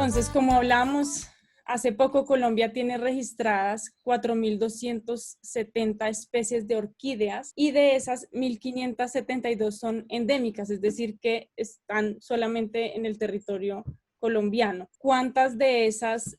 Entonces, como hablamos, hace poco Colombia tiene registradas 4.270 especies de orquídeas y de esas 1.572 son endémicas, es decir, que están solamente en el territorio colombiano. ¿Cuántas de esas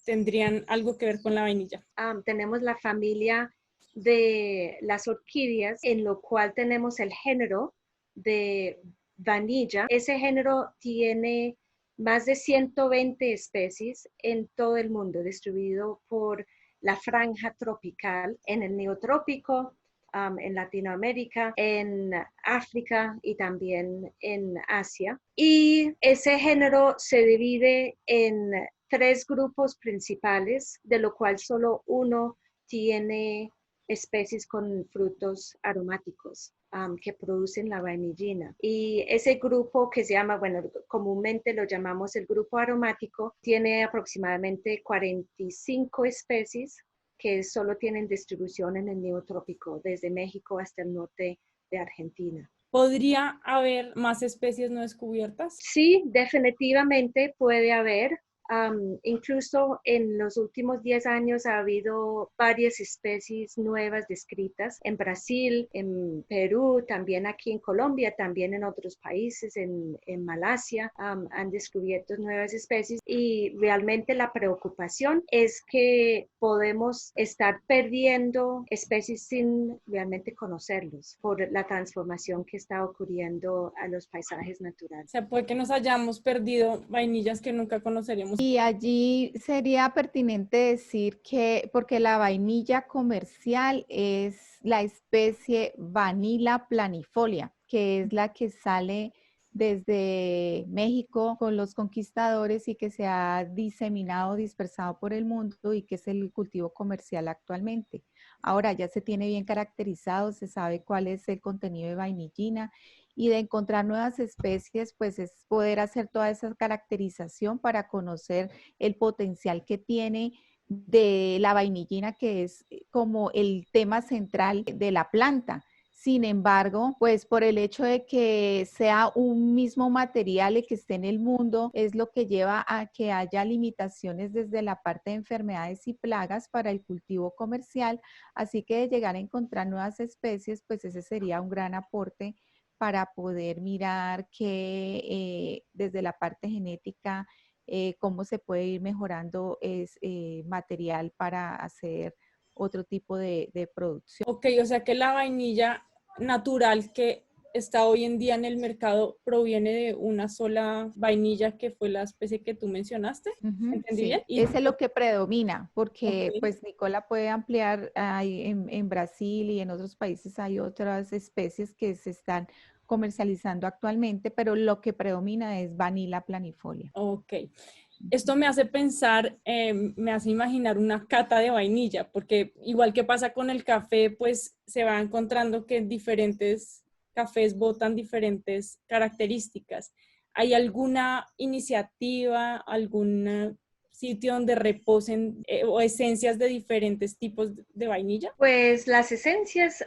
tendrían algo que ver con la vainilla? Tenemos la familia de las orquídeas, en lo cual tenemos el género de vainilla. Ese género tiene más de 120 especies en todo el mundo, distribuido por la franja tropical, en el neotrópico, en Latinoamérica, en África y también en Asia. Y ese género se divide en 3 grupos principales, de lo cual solo uno tiene especies con frutos aromáticos que producen la vainillina. Y ese grupo que se llama, bueno, comúnmente lo llamamos el grupo aromático, tiene aproximadamente 45 especies que solo tienen distribución en el neotrópico, desde México hasta el norte de Argentina. ¿Podría haber más especies no descubiertas? Sí, definitivamente puede haber. Incluso en los últimos 10 años ha habido varias especies nuevas descritas en Brasil, en Perú, también aquí en Colombia, también en otros países, en Malasia, han descubierto nuevas especies y realmente la preocupación es que podemos estar perdiendo especies sin realmente conocerlos por la transformación que está ocurriendo a los paisajes naturales. O sea, puede que nos hayamos perdido vainillas que nunca conoceríamos. Y allí sería pertinente decir que, porque la vainilla comercial es la especie Vanilla planifolia, que es la que sale desde México con los conquistadores y que se ha diseminado, dispersado por el mundo y que es el cultivo comercial actualmente. Ahora ya se tiene bien caracterizado, se sabe cuál es el contenido de vainillina y de encontrar nuevas especies, pues es poder hacer toda esa caracterización para conocer el potencial que tiene de la vainillina, que es como el tema central de la planta. Sin embargo, pues por el hecho de que sea un mismo material y que esté en el mundo, es lo que lleva a que haya limitaciones desde la parte de enfermedades y plagas para el cultivo comercial. Así que de llegar a encontrar nuevas especies, pues ese sería un gran aporte para poder mirar que desde la parte genética, cómo se puede ir mejorando material para hacer otro tipo de producción. Ok, o sea que la vainilla natural que está hoy en día en el mercado proviene de una sola vainilla que fue la especie que tú mencionaste. ¿Entendí bien? Sí, Y, ese es lo que predomina, porque ok. pues Nicola puede ampliar, en Brasil y en otros países hay otras especies que se están comercializando actualmente, pero lo que predomina es Vanilla planifolia. Ok. Esto me hace pensar, me hace imaginar una cata de vainilla, porque igual que pasa con el café, pues se va encontrando que diferentes cafés botan diferentes características. ¿Hay alguna iniciativa, algún sitio donde reposen o esencias de diferentes tipos de vainilla? Pues las esencias,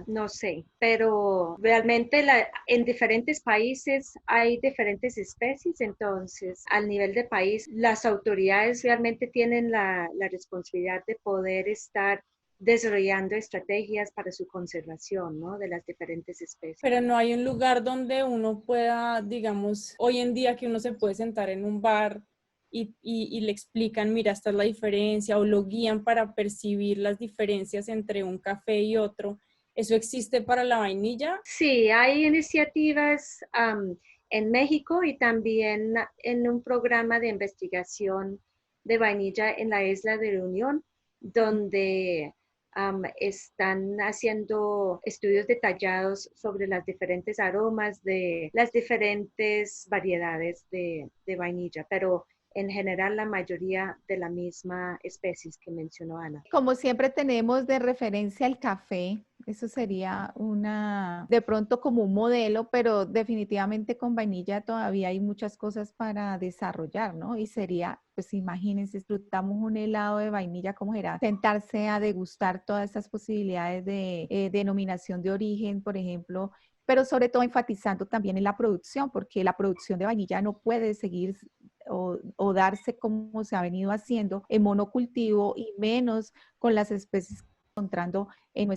no sé, pero realmente en diferentes países hay diferentes especies, entonces al nivel de país las autoridades realmente tienen la responsabilidad de poder estar desarrollando estrategias para su conservación, ¿no? De las diferentes especies. Pero no hay un lugar donde uno pueda, digamos, hoy en día que uno se puede sentar en un bar y le explican, mira, esta es la diferencia, o lo guían para percibir las diferencias entre un café y otro. ¿Eso existe para la vainilla? Sí, hay iniciativas en México y también en un programa de investigación de vainilla en la isla de la Unión, donde están haciendo estudios detallados sobre los diferentes aromas de las diferentes variedades de vainilla, pero en general la mayoría de la misma especies que mencionó Ana. Como siempre tenemos de referencia el café, eso sería de pronto como un modelo, pero definitivamente con vainilla todavía hay muchas cosas para desarrollar, ¿no? Y sería, pues imagínense, disfrutamos un helado de vainilla, ¿cómo será? Sentarse a degustar todas estas posibilidades de denominación de origen, por ejemplo, pero sobre todo enfatizando también en la producción, porque la producción de vainilla no puede seguir o darse como se ha venido haciendo en monocultivo y menos con las especies que estamos encontrando en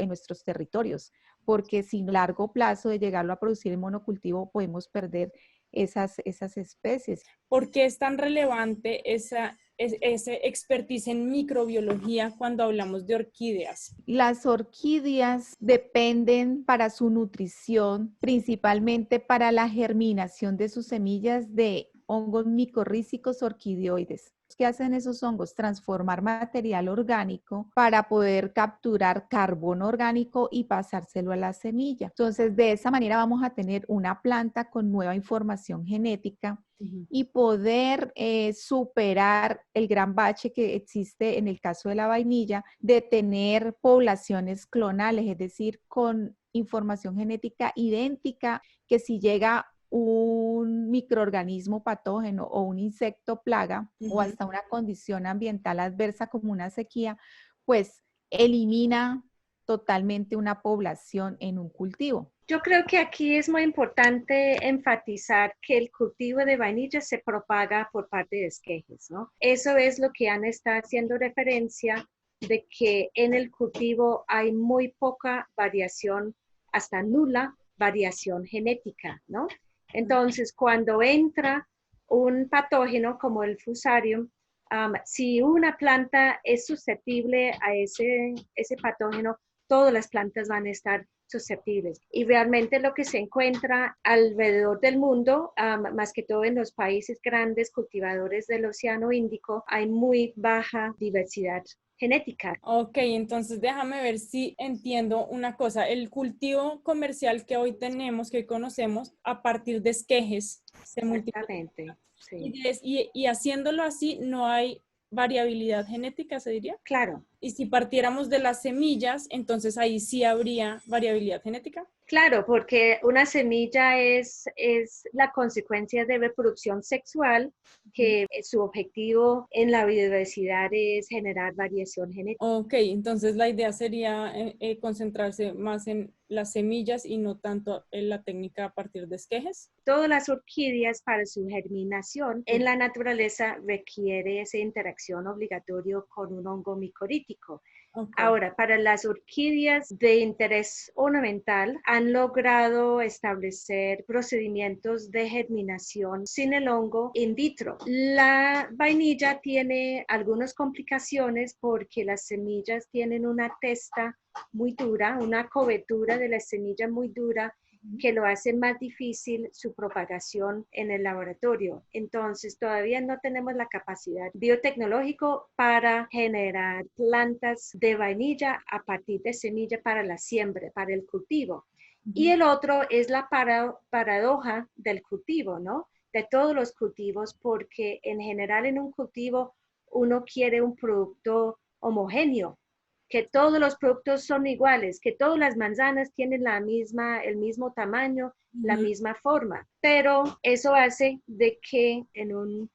nuestros territorios, porque sin largo plazo de llegarlo a producir en monocultivo podemos perder esas especies. ¿Por qué es tan relevante ese expertise en microbiología cuando hablamos de orquídeas? Las orquídeas dependen para su nutrición, principalmente para la germinación de sus semillas, de hongos micorrízicos orquídeoides. ¿Qué hacen esos hongos? Transformar material orgánico para poder capturar carbono orgánico y pasárselo a la semilla. Entonces, de esa manera vamos a tener una planta con nueva información genética y poder superar el gran bache que existe en el caso de la vainilla de tener poblaciones clonales, es decir, con información genética idéntica, que si llega un microorganismo patógeno o un insecto plaga o hasta una condición ambiental adversa como una sequía, pues elimina totalmente una población en un cultivo. Yo creo que aquí es muy importante enfatizar que el cultivo de vainilla se propaga por parte de esquejes, ¿no? Eso es lo que Ana está haciendo referencia de que en el cultivo hay muy poca variación, hasta nula variación genética, ¿no? Entonces, cuando entra un patógeno como el Fusarium, si una planta es susceptible a ese patógeno, todas las plantas van a estar susceptibles. Y realmente lo que se encuentra alrededor del mundo, más que todo en los países grandes cultivadores del Océano Índico, hay muy baja diversidad genética. Ok, entonces déjame ver si entiendo una cosa. El cultivo comercial que hoy tenemos, que hoy conocemos, a partir de esquejes, se multiplica. Exactamente, sí. Y haciéndolo así, no hay variabilidad genética, ¿se diría? Claro. Y si partiéramos de las semillas, entonces ahí sí habría variabilidad genética. Claro, porque una semilla es la consecuencia de reproducción sexual, que su objetivo en la biodiversidad es generar variación genética. Ok, entonces la idea sería concentrarse más en las semillas y no tanto en la técnica a partir de esquejes. Todas las orquídeas para su germinación en la naturaleza requiere esa interacción obligatoria con un hongo micorrítico. Okay. Ahora, para las orquídeas de interés ornamental, han logrado establecer procedimientos de germinación sin el hongo in vitro. La vainilla tiene algunas complicaciones porque las semillas tienen una testa muy dura, una cobertura de la semilla muy dura, que lo hace más difícil su propagación en el laboratorio. Entonces, todavía no tenemos la capacidad biotecnológica para generar plantas de vainilla a partir de semilla para la siembra, para el cultivo. Y el otro es la paradoja del cultivo, ¿no? De todos los cultivos, porque en general en un cultivo uno quiere un producto homogéneo, que todos los productos son iguales, que todas las manzanas tienen el mismo tamaño, la misma forma, pero eso hace de que en un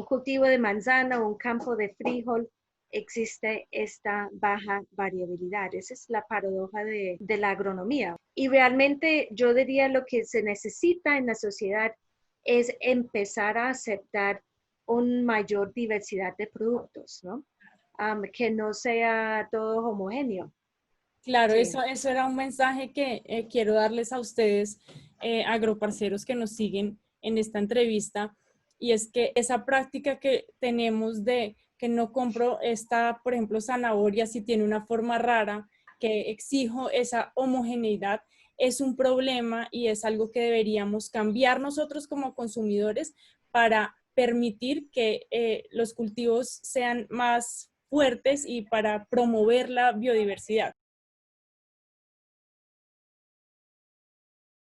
cultivo de manzana o un campo de frijol existe esta baja variabilidad. Esa es la paradoja de la agronomía. Y realmente yo diría lo que se necesita en la sociedad es empezar a aceptar una mayor diversidad de productos, ¿no? Que no sea todo homogéneo. Claro, Sí. eso era un mensaje que quiero darles a ustedes, agroparceros que nos siguen en esta entrevista, y es que esa práctica que tenemos de que no compro esta, por ejemplo, zanahoria si tiene una forma rara, que exijo esa homogeneidad, es un problema y es algo que deberíamos cambiar nosotros como consumidores para permitir que los cultivos sean más fuertes y para promover la biodiversidad.